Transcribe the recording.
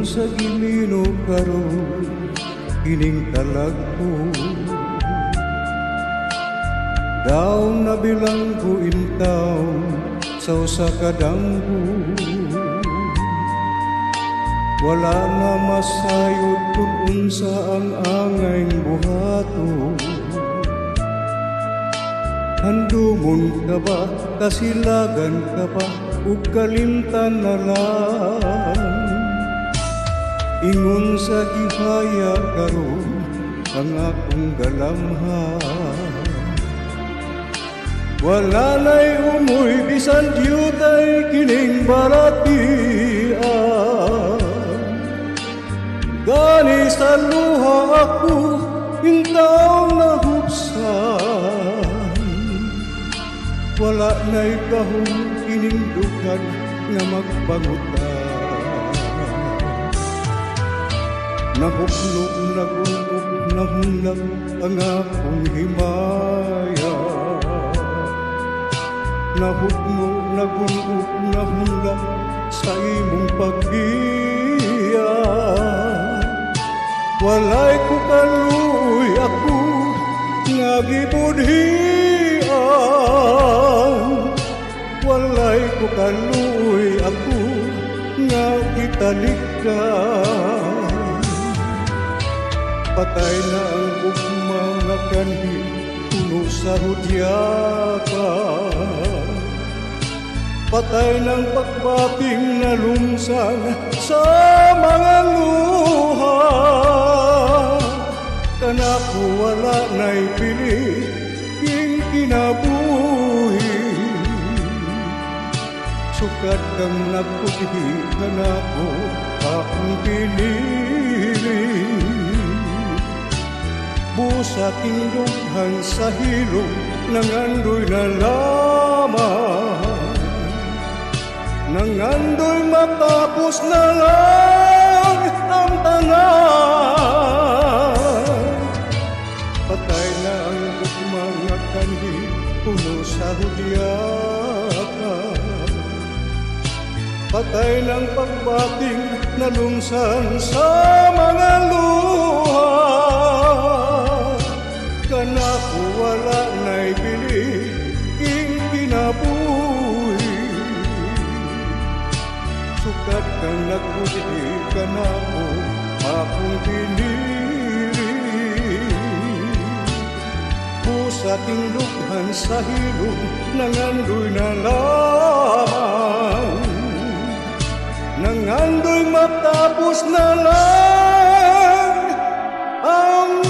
sa gimino karon kining talagpo. Daw na bilanggo intaw sa usa ka damgo. Wala na masayod kung unsa ang angayng buhato. Handumon ka ba, kasilagan ka ba, ug kalimtan na lang. Ingon sa gihaya karon ang akong galamhan. Wala na'y umoy bisan diyutay kining balatian. Gani sa luha ako intaw na hubsan. Wala na'y kahong kining dugan nga magpangutan. Nahuklog, nagulog, nahunlag ang akong himaya. Nahugno, nagulog, nahunlag sa imong pagbiya. Walay ko kaluy ako nga gibudhian. Walay ko kaluy ako nga gitalikdan. Patay na ang ugma nga kanhi puno sa hudyakan. Patay ng pagbating na lumsan sa mga luha. Kanako wala na'y pili king kinabuhi. Sukat kang nagputi kanako akong pinili. Busa tindughan sa hilong nangandoy na lamang. Nangandoy matapos na lang ang tanan. Patay na ang mga kanhi puno sa hudyakan. Patay ng pagbating na lumsan sa mga luha. Kanako wala na'y bili ing kinabuhi. Sukat kang nagputi kanako akong pinili. Busa tinlughan sa hilong nangandoy na lamang. Nangandoy matapos na lang ang